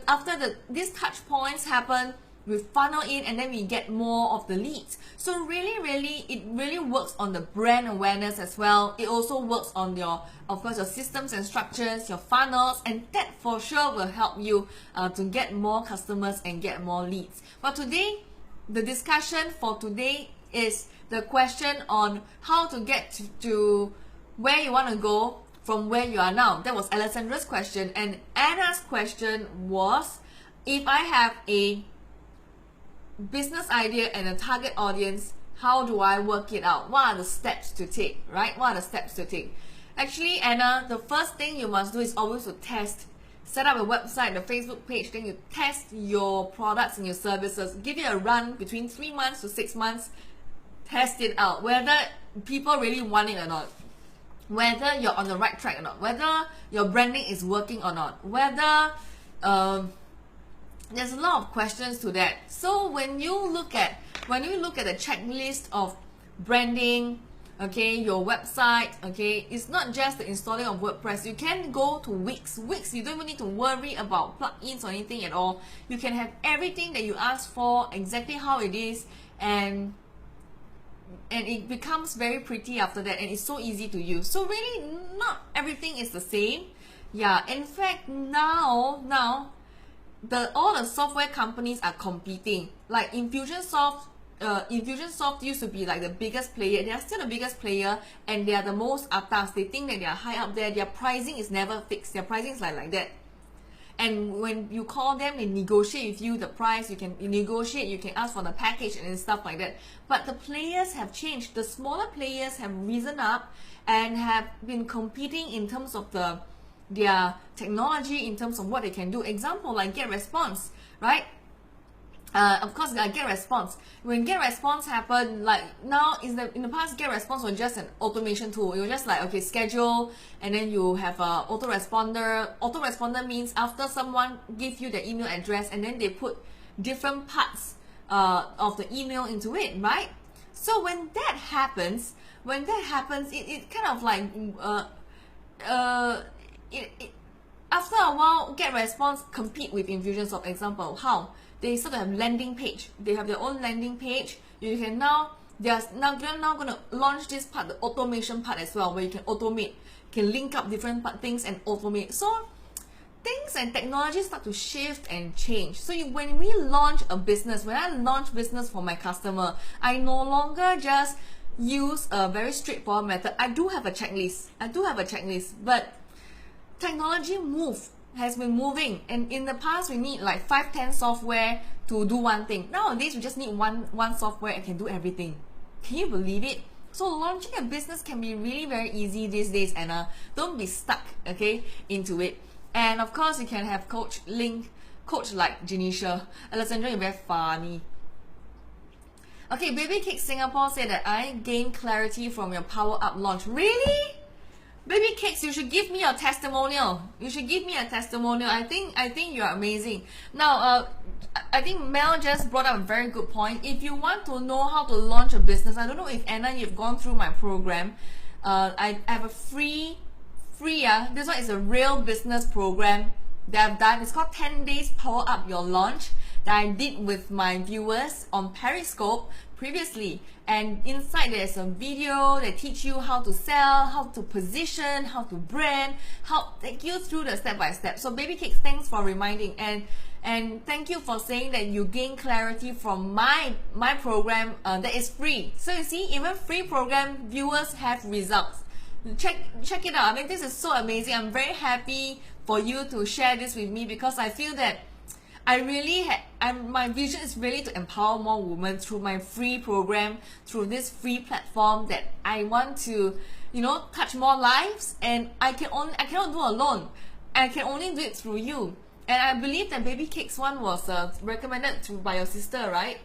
after these touch points happen, we funnel in, and then we get more of the leads. So it really works on the brand awareness as well. It also works on of course, your systems and structures, your funnels, and that for sure will help you to get more customers and get more leads. But today, the discussion for today is the question on how to get to where you want to go from where you are now. That was Alessandra's question. And Anna's question was, if I have a business idea and a target audience, how do I work it out? What are the steps to take, right? What are the steps to take? Actually, Anna, the first thing you must do is always to test. Set up a website, a Facebook page, then you test your products and your services. Give it a run between 3 months to 6 months. Test it out, whether people really want it or not, whether you're on the right track or not, whether your branding is working or not, whether there's a lot of questions to that. So when you look at the checklist of branding, okay, your website, okay, it's not just the installing of WordPress. You can go to Wix. You don't even need to worry about plugins or anything at all. You can have everything that you ask for exactly how it is, and it becomes very pretty after that, and it's so easy to use. So really, not everything is the same. Yeah, in fact, now all the software companies are competing. Like Infusionsoft used to be like the biggest player. They are still the biggest player, and they are the most atas. They think that they are high up there. Their pricing is never fixed. Their pricing is like that. And when you call them, they negotiate with you the price. You can negotiate, you can ask for the package and stuff like that. But the players have changed. The smaller players have risen up and have been competing in terms of the their technology in terms of what they can do. Example like get response, right? Of course, get response. When get response happened, like now in the past, get response was just an automation tool. It was just like, okay, schedule, and then you have a autoresponder. Autoresponder means after someone gives you the email address, and then they put different parts of the email into it, right? So when that happens, it kind of like after a while, get response compete with Infusionsoft. Example, how they sort of have landing page. They have their own landing page. You can now, they're now going to launch this part, the automation part as well, where you can automate, can link up different things and automate. So things and technology start to shift and change. So when we launch a business, when I launch business for my customer, I no longer just use a very straightforward method. I do have a checklist, but technology has been moving, and in the past we need like 5-10 software to do one thing. Nowadays we just need one software and can do everything. Can you believe it? So launching a business can be really very easy these days, and don't be stuck, okay, into it. And of course you can have coach like Genecia. Alessandra, you're very funny. Okay, Baby Cake Singapore said that I gained clarity from your Power Up launch. Really? Baby Cakes, you should give me a testimonial. I think you're amazing. Now, I think Mel just brought up a very good point. If you want to know how to launch a business, I don't know if Anna, you've gone through my program. I have a free, this one is a real business program that I've done. It's called 10 Days Power Up Your Launch, that I did with my viewers on Periscope previously. And inside there's a video that teach you how to sell, how to position, how to brand, how take you through the step by step. So Baby Cakes, thanks for reminding, and thank you for saying that you gain clarity from my program that is free. So you see, even free program viewers have results. Check it out. I mean, this is so amazing. I'm very happy for you to share this with me, because I feel that my vision is really to empower more women through my free program, through this free platform, that I want to, touch more lives, and I cannot do alone. I can only do it through you. And I believe that Baby Cakes one was recommended by your sister, right?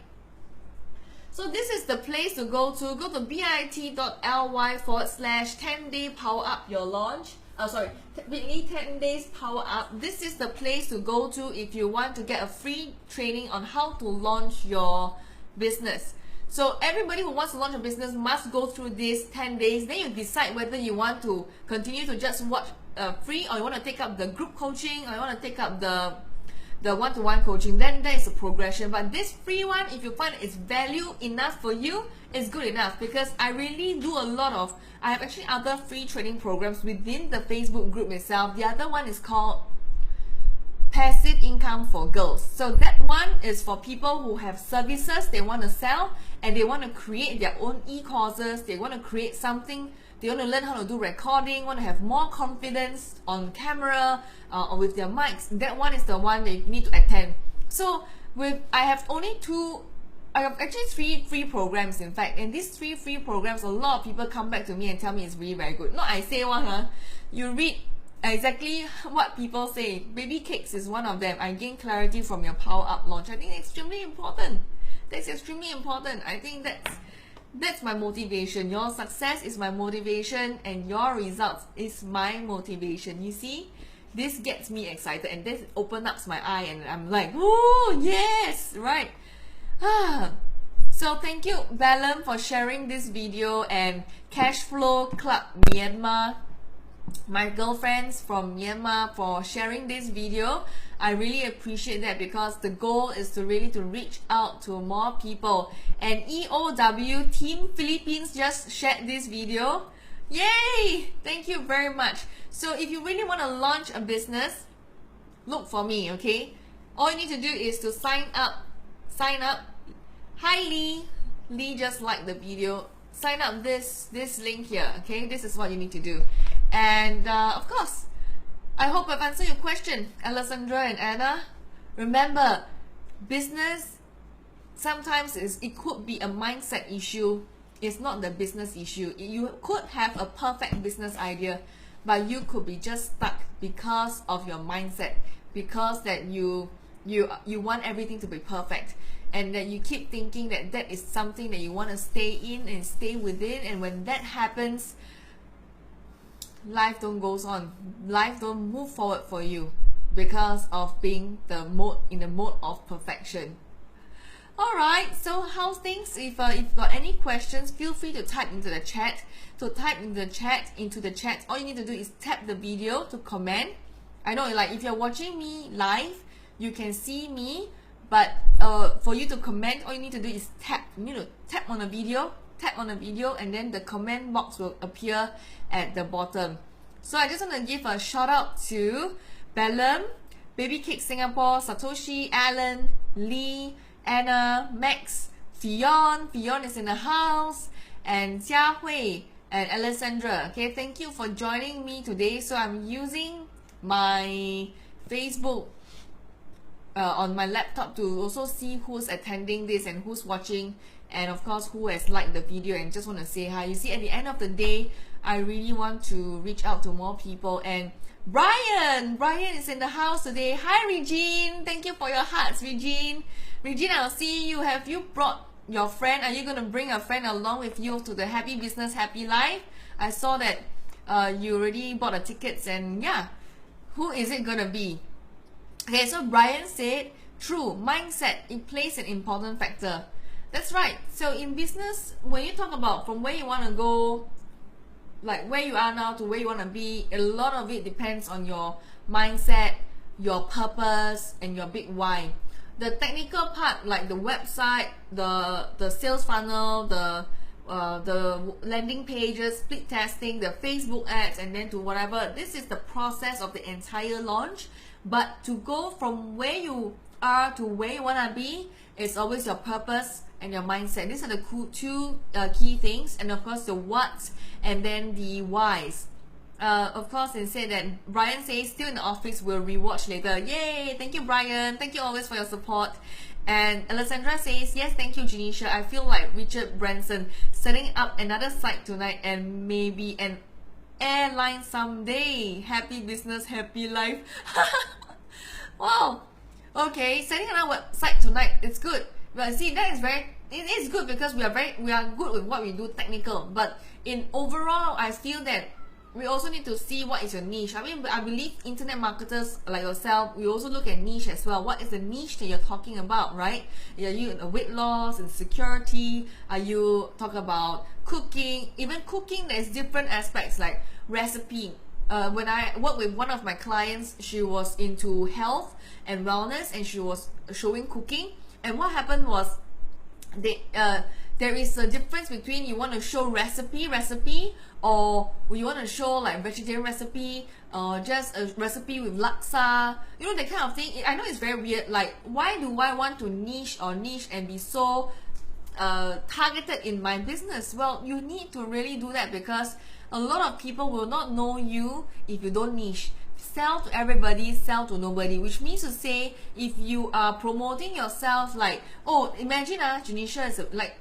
So this is the place to go to. Go to bit.ly/10-day power up your launch. bit.ly 10 days power up. This is the place to go to if you want to get a free training on how to launch your business. So everybody who wants to launch a business must go through these 10 days. Then you decide whether you want to continue to just watch free, or you want to take up the group coaching, or you want to take up the one-to-one coaching. Then there is a progression. But this free one, if you find it's value enough for you, it's good enough, because I really do I have actually other free training programs within the Facebook group itself. The other one is called Passive Income for Girls. So that one is for people who have services they want to sell, and they want to create their own e-courses. They want to create something. They want to learn how to do recording, want to have more confidence on camera or with their mics. That one is the one that you need to attend. So I have actually 3 free programs, in fact, and these 3 free programs, a lot of people come back to me and tell me it's really very good. Not I say one, you read exactly what people say. Baby Cakes is one of them. I gain clarity from your Power Up launch. I think it's extremely important. That's extremely important. I think that's my motivation. Your success is my motivation, and your results is my motivation. You see, this gets me excited, and this opens up my eye, and I'm like, oh yes, right. So thank you, Valen, for sharing this video, and Cashflow Club Myanmar, my girlfriends from Myanmar, for sharing this video. I really appreciate that, because the goal is to really reach out to more people. And EOW Team Philippines just shared this video. Yay! Thank you very much. So if you really want to launch a business, look for me, okay? All you need to do is to sign up. Hi Lee. Lee just liked the video. Sign up this link here, okay? This is what you need to do. And of course, I hope I've answered your question, Alessandra and Anna. Remember, business sometimes it could be a mindset issue. It's not the business issue. You could have a perfect business idea, but you could be just stuck because of your mindset, because that you want everything to be perfect, and that you keep thinking that that is something that you want to stay in and stay within, and when that happens, life don't goes on, life don't move forward for you because of being in the mode of perfection. Alright, so how's things? If you've got any questions, feel free to type into the chat. So type in the chat, all you need to do is tap the video to comment. I know, like, if you're watching me live, you can see me, but for you to comment, all you need to do is tap. You need to tap on the video, and then the comment box will appear at the bottom. So I just want to give a shout out to Bellum, Baby Cake Singapore, Satoshi, Alan, Lee, Anna, Max, Fion is in the house, and Jia Hui and Alessandra. Okay, thank you for joining me today. So I'm using my Facebook on my laptop to also see who's attending this and who's watching, and of course who has liked the video, and just want to say hi. You see, at the end of the day, I really want to reach out to more people. And Brian is in the house today. Hi Regine, thank you for your hearts, Regine, I'll see you. Have you brought your friend? Are you going to bring a friend along with you to the Happy Business Happy Life? I saw that you already bought the tickets, and yeah, who is it going to be? Okay, so Brian said, true, mindset, it plays an important factor. That's right. So in business, when you talk about from where you want to go, like where you are now to where you want to be, a lot of it depends on your mindset, your purpose, and your big why. The technical part, like the website, the sales funnel, the landing pages, split testing, the Facebook ads, and then to whatever, this is the process of the entire launch. But to go from where you are to where you want to be, it's always your purpose and your mindset. These are the two key things, and of course the what and then the whys. Of course, they say that Brian says still in the office, will rewatch later. Yay! Thank you, Brian. Thank you always for your support. And Alessandra says, yes, thank you, Genecia. I feel like Richard Branson setting up another site tonight and maybe an airline someday. Happy business, happy life. Wow. Okay, setting another website tonight, it's good. But see, it is good because we are good with what we do technical. But in overall, I feel that we also need to see what is your niche. I mean, I believe internet marketers like yourself, we also look at niche as well. What is the niche that you're talking about, right? Are you in weight loss and security? Are you talking about cooking? Even cooking, there's different aspects like recipe. When I worked with one of my clients, she was into health and wellness, and she was showing cooking. And what happened was, there is a difference between you want to show recipe, or you want to show like vegetarian recipe, or just a recipe with laksa, you know, that kind of thing. I know it's very weird. Like, why do I want to niche and be so targeted in my business? Well, you need to really do that, because a lot of people will not know you if you don't niche. Sell to everybody, sell to nobody, which means to say, if you are promoting yourself like, oh, imagine Genecia is like,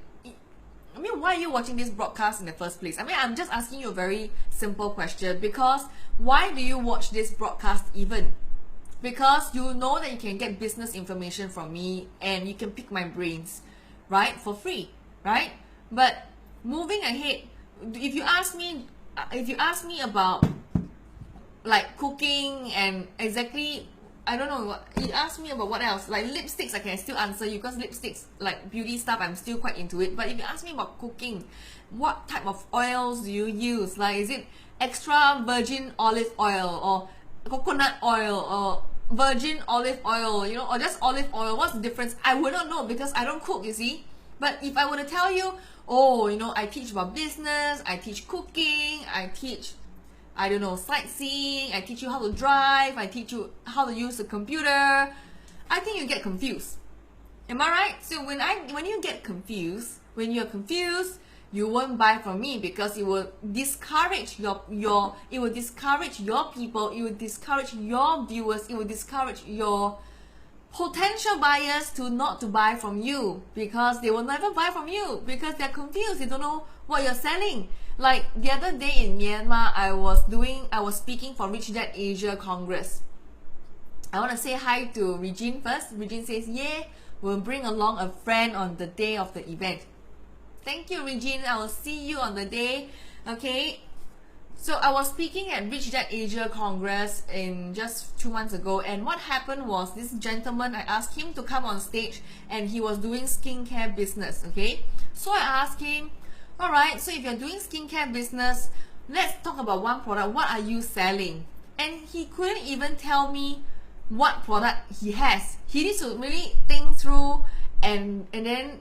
I mean, why are you watching this broadcast in the first place? I mean, I'm just asking you a very simple question, because why do you watch this broadcast even? Because you know that you can get business information from me and you can pick my brains, right, for free, right? But moving ahead, if you ask me about like cooking and exactly, I don't know, you ask me about what else, like lipsticks, I can still answer you, because lipsticks, like beauty stuff, I'm still quite into it. But if you ask me about cooking, what type of oils do you use? Like, is it extra virgin olive oil, or coconut oil, or virgin olive oil, you know, or just olive oil? What's the difference? I would not know, because I don't cook, you see. But if I were to tell you, oh, you know, I teach about business, I teach cooking, I teach, I don't know, sightseeing, I teach you how to drive, I teach you how to use the computer, I think you get confused. Am I right? So when you get confused, when you're confused, you won't buy from me, because it will discourage it will discourage your people, it will discourage your viewers, it will discourage your potential buyers to not to buy from you, because they will never buy from you, because they're confused, they don't know what you're selling. Like the other day in Myanmar, I was speaking for Rich Dad Asia Congress. I want to say hi to Regine first. Regine says, yeah, we'll bring along a friend on the day of the event. Thank you, Regine. I will see you on the day. Okay. So I was speaking at Rich Dad Asia Congress in just 2 months ago, and what happened was this gentleman, I asked him to come on stage, and he was doing skincare business. Okay. So I asked him, all right, so if you're doing skincare business, let's talk about one product. What are you selling? And he couldn't even tell me what product he has. He needs to really think through and then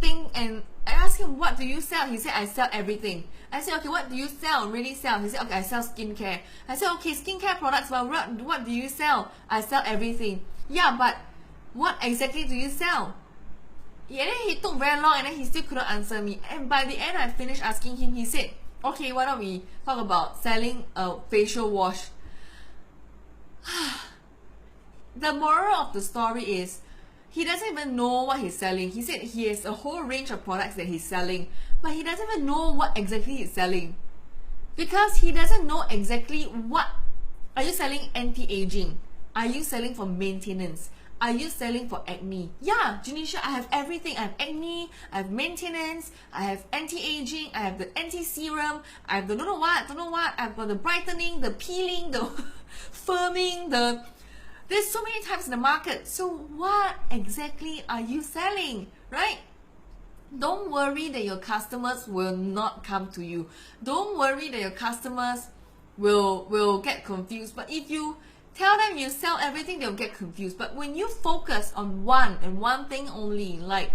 think. And I asked him, what do you sell? He said, I sell everything. I said, okay, what do you sell, really sell? He said, okay, I sell skincare. I said, okay, skincare products, but what do you sell? I sell everything. Yeah, but what exactly do you sell? Yeah, then he took very long and then he still couldn't answer me. And by the end, I finished asking him. He said, okay, why don't we talk about selling a facial wash? The moral of the story is, he doesn't even know what he's selling. He said he has a whole range of products that he's selling, but he doesn't even know what exactly he's selling. Because he doesn't know exactly what. Are you selling anti-aging? Are you selling for maintenance? Are you selling for acne? Yeah, Genecia, I have everything. I have acne, I have maintenance, I have anti-aging, I have the anti-serum, I have the don't know what, I've got the brightening, the peeling, the firming, there's so many types in the market. So what exactly are you selling, right? Don't worry that your customers will not come to you. Don't worry that your customers will get confused. But if you tell them you sell everything, they'll get confused. But when you focus on one thing only, like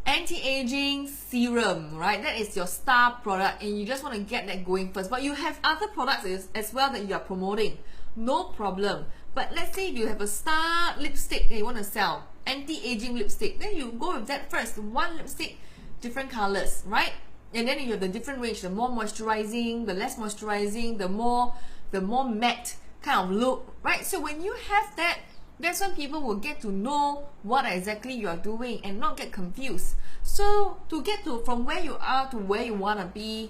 anti-aging serum, right? That is your star product and you just want to get that going first. But you have other products as well that you are promoting. No problem. But let's say you have a star lipstick that you want to sell, anti-aging lipstick, then you go with that first. One lipstick, different colors, right? And then you have the different range, the more moisturizing, the less moisturizing, the more matte kind of look, right? So when you have that, that's when people will get to know what exactly you are doing and not get confused. So to get to from where you are to where you want to be,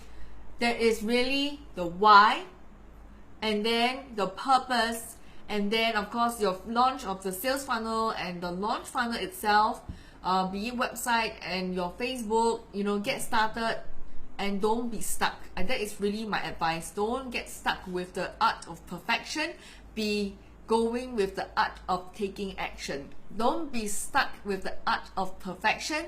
there is really the why, and then the purpose, and then of course your launch of the sales funnel and the launch funnel itself, be it website and your Facebook, get started and don't be stuck. And that is really my advice. Don't get stuck with the art of perfection. Be going with the art of taking action. Don't be stuck with the art of perfection.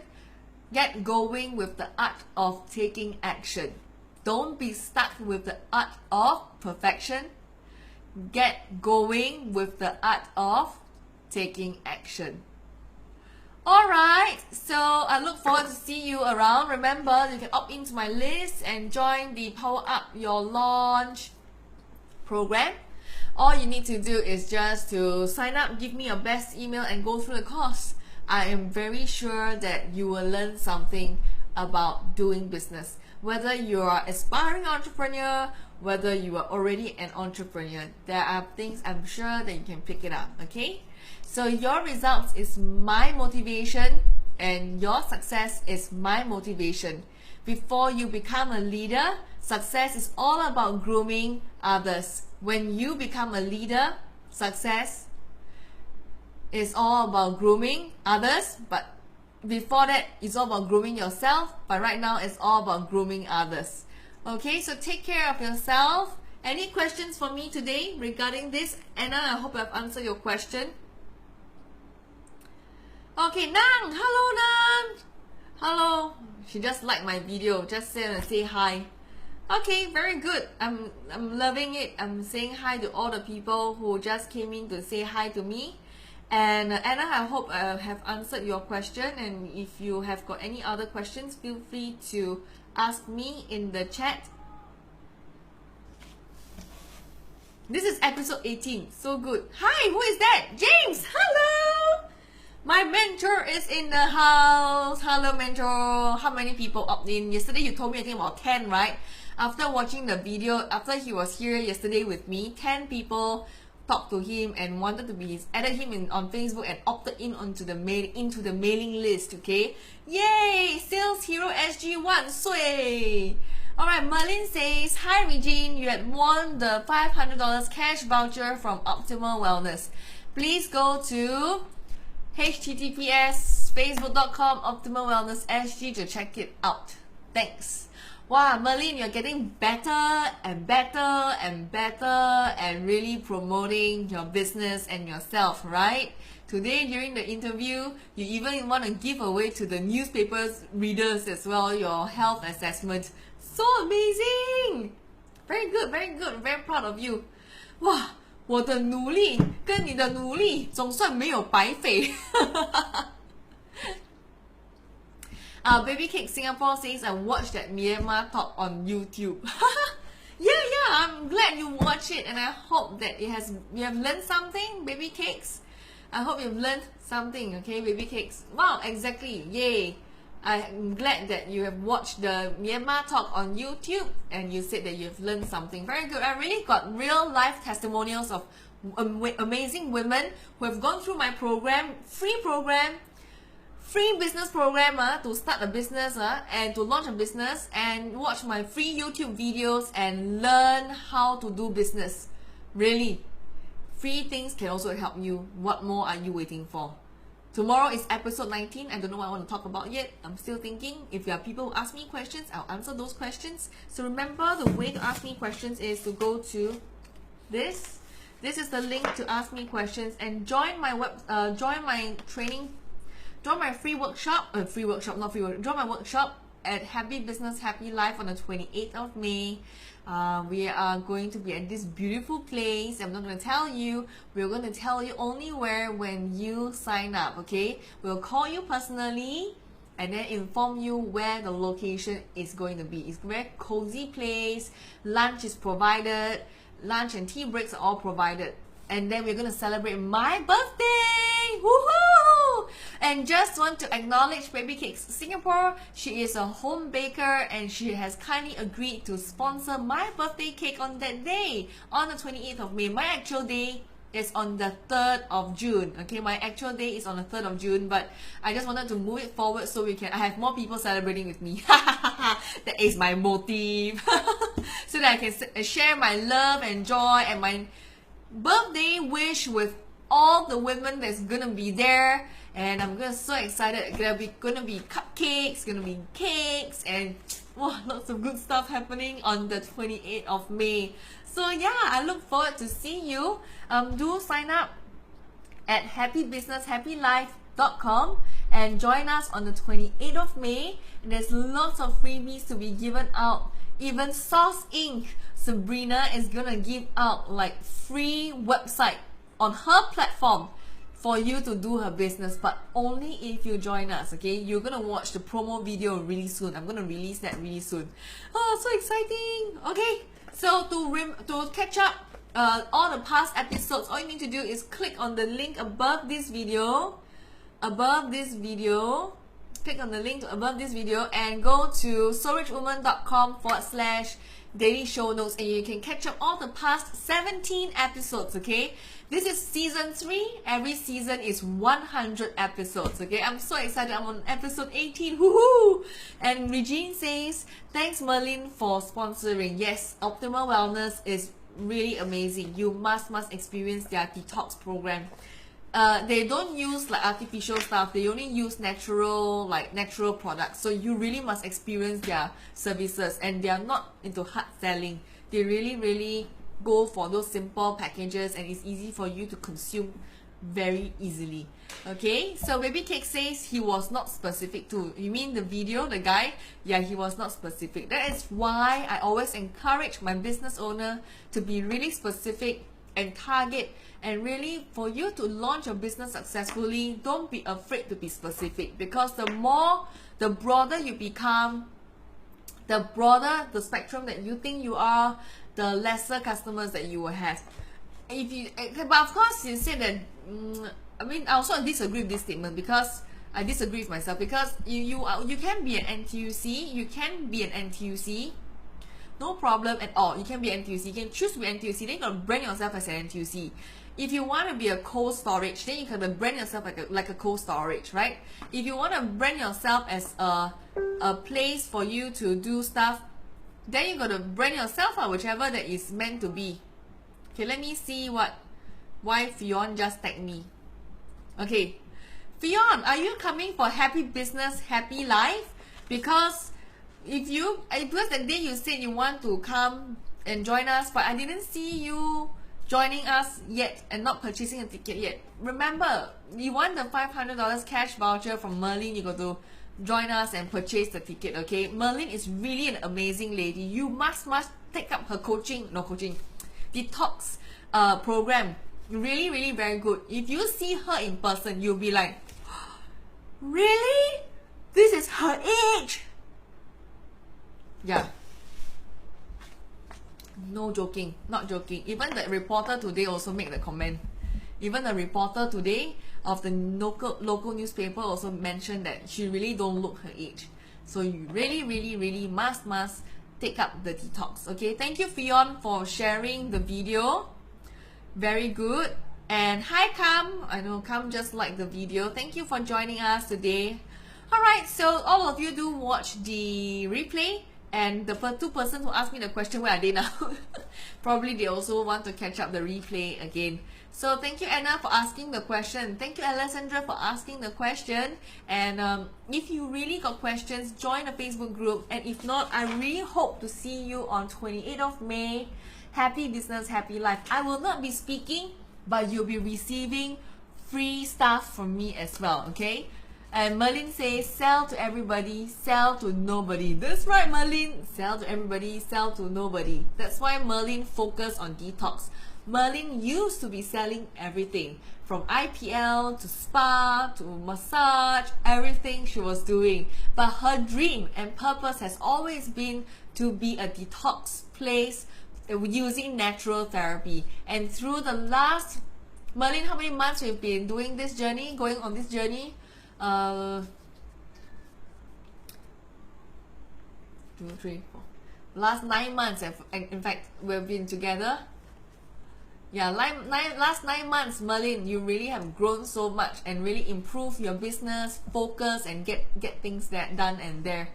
Get going with the art of taking action. Don't be stuck with the art of perfection. Get going with the art of taking action. Alright, so I look forward to see you around. Remember, you can opt into my list and join the Power Up Your Launch program. All you need to do is just to sign up, give me your best email and go through the course. I am very sure that you will learn something about doing business. Whether you are an aspiring entrepreneur, whether you are already an entrepreneur, there are things I'm sure that you can pick it up, okay? So your results is my motivation and your success is my motivation. Before you become a leader, success is all about grooming others. When you become a leader, success is all about grooming others, but before that, it's all about grooming yourself, but right now it's all about grooming others. Okay, so take care of yourself. Any questions for me today regarding this? Anna, I hope I've answered your question. Okay, Nang! Hello, Nang! Hello. She just liked my video. Just say hi. Okay, very good. I'm loving it. I'm saying hi to all the people who just came in to say hi to me. And Anna, I hope I have answered your question, and if you have got any other questions, feel free to ask me in the chat. This is episode 18. So good. Hi, who is that? James! Hello! My mentor is in the house. Hello, mentor. How many people opt in? Yesterday you told me I think about 10, right? After watching the video, after he was here yesterday with me, 10 people talked to him and wanted to be added him on Facebook and opted in into the mailing list. Okay, yay! Sales Hero SG1, sway. Alright, Merlin says, hi Regine, you had won the $500 cash voucher from Optimal Wellness. Please go to https://facebook.com Optimal Wellness SG to check it out. Thanks. Wow, Merlin, you're getting better and better and better and really promoting your business and yourself, right? Today during the interview, you even want to give away to the newspapers readers as well your health assessment. So amazing! Very good, very good. Very proud of you. 哇，我的努力跟你的努力总算没有白费。Baby Cake Singapore says I watched that Myanmar talk on YouTube. yeah, I'm glad you watch it, and I hope that you have learned something, Baby Cakes. I hope you've learned something, okay, Baby Cakes. Wow, exactly, yay. I'm glad that you have watched the Myanmar talk on YouTube and you said that you've learned something. Very good. I really got real life testimonials of amazing women who have gone through my program, free business program to start a business and to launch a business, and watch my free YouTube videos and learn how to do business. Really, free things can also help you. What more are you waiting for? Tomorrow is episode 19. I don't know what I want to talk about yet. I'm still thinking. If there are people who ask me questions, I'll answer those questions. So remember, the way to ask me questions is to go to this. This is the link to ask me questions and join my join my training, join my free workshop. Join my workshop at Happy Business Happy Life on the 28th of May. We are going to be at this beautiful place. I'm not going to tell you. We're going to tell you only where when you sign up, okay? We'll call you personally and then inform you where the location is going to be. It's a very cozy place. Lunch is provided. Lunch and tea breaks are all provided. And then we're going to celebrate my birthday! Woohoo! And just want to acknowledge Baby Cakes Singapore. She is a home baker and she has kindly agreed to sponsor my birthday cake on that day, on the 28th of May. My actual day is on the 3rd of June. Okay, my actual day is on the 3rd of June, but I just wanted to move it forward so I have more people celebrating with me. That is my motive. So that I can share my love and joy and my birthday wish with all the women that's gonna be there. And I'm so excited. Gonna be cupcakes, gonna be cakes, and lots of good stuff happening on the 28th of May. So yeah, I look forward to see you. Do sign up at happybusinesshappylife.com and join us on the 28th of May. And there's lots of freebies to be given out. Even Sauce Inc. Sabrina is gonna give out like free website on her platform for you to do her business, but only if you join us, okay? You're gonna watch the promo video really soon. I'm gonna release that really soon. Oh, so exciting! Okay, so to catch up all the past episodes, all you need to do is click on the link above this video. Click on the link above this video and go to soulrichwoman.com/daily show notes, and you can catch up all the past 17 episodes, okay? This is season 3. Every season is 100 episodes, okay? I'm so excited. I'm on episode 18. Woohoo! And Regine says, thanks Merlin for sponsoring. Yes, Optimal Wellness is really amazing. You must experience their detox program. They don't use like artificial stuff. They only use natural products. So you really must experience their services, and they are not into hard selling. They really go for those simple packages, and it's easy for you to consume very easily. Okay, so Baby Cake says he was not specific too. You mean the video, the guy? Yeah, he was not specific. That is why I always encourage my business owner to be really specific and target. And really, for you to launch your business successfully, don't be afraid to be specific, because the broader you become, the broader the spectrum that you think you are, the lesser customers that you will have. But of course, you say that. I mean, I also disagree with this statement, because I disagree with myself, because you can be an NTUC, you can be an NTUC. No problem at all. You can be NTUC. You can choose to be NTUC. Then you gotta brand yourself as an NTUC. If you want to be a cold storage, then you can brand yourself like a cold storage, right? If you want to brand yourself as a place for you to do stuff then you got to brand yourself out, whichever that is meant to be. Okay, let me see why Fionn just tagged me. Okay, Fionn, are you coming for happy business, happy life? Because because that day you said you want to come and join us, but I didn't see you joining us yet and not purchasing a ticket yet. Remember, you want the $500 cash voucher from Merlin, you got to join us and purchase the ticket, okay? Merlin is really an amazing lady. You must take up her detox program. Really very good. If you see her in person, you'll be like, really? This is her age? Yeah. No joking, not joking. Even the reporter today also made the comment. Even the reporter today of the local newspaper also mentioned that she really don't look her age. So you really must take up the detox. Okay, thank you Fionn for sharing the video. Very good. And hi Kam, I know Kam just liked the video. Thank you for joining us today. Alright, so all of you do watch the replay. And the two person who asked me the question, where are they now? Probably they also want to catch up the replay again. So thank you Anna for asking the question. Thank you Alessandra for asking the question. And if you really got questions, join the Facebook group. And if not, I really hope to see you on 28th of May. Happy business, happy life. I will not be speaking, but you'll be receiving free stuff from me as well, okay? And Merlin says, sell to everybody, sell to nobody. That's right, Merlin. Sell to everybody, sell to nobody. That's why Merlin focused on detox. Merlin used to be selling everything, from IPL to spa to massage, everything she was doing. But her dream and purpose has always been to be a detox place using natural therapy. And through the last, Merlin, how many months we've been doing this journey, going on this journey? 2, 3, 4. Last 9 months, in fact, we've been together. Yeah, last 9 months, Merlin, you really have grown so much and really improved your business, focus, and get things done and there.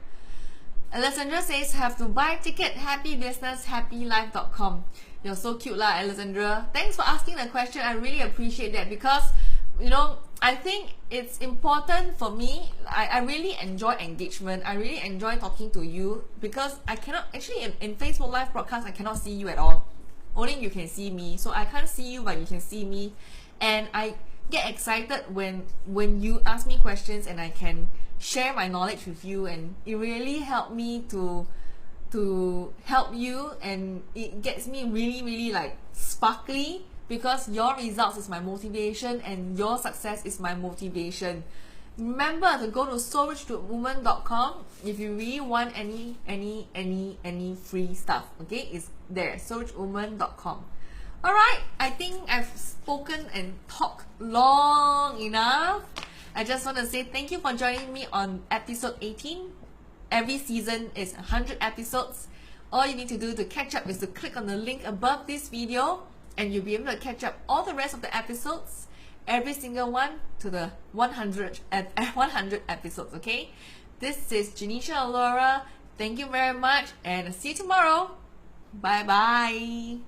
Alessandra says, have to buy ticket, happybusinesshappylife.com. You're so cute lah, Alessandra. Thanks for asking the question. I really appreciate that because, you know, I think it's important for me. I really enjoy engagement. I really enjoy talking to you because I cannot, actually in Facebook Live broadcast, I cannot see you at all. Only you can see me. So I can't see you, but you can see me. And I get excited when you ask me questions and I can share my knowledge with you, and it really helped me to help you, and it gets me really like sparkly because your results is my motivation and your success is my motivation. Remember to go to soulrichwoman.com if you really want any free stuff. Okay, it's there, soulrichwoman.com. Alright, I think I've spoken and talked long enough. I just want to say thank you for joining me on episode 18. Every season is 100 episodes. All you need to do to catch up is to click on the link above this video, and you'll be able to catch up all the rest of the episodes, every single one to the 100 episodes, okay? This is Genecia Alluora. Thank you very much, and see you tomorrow. Bye bye.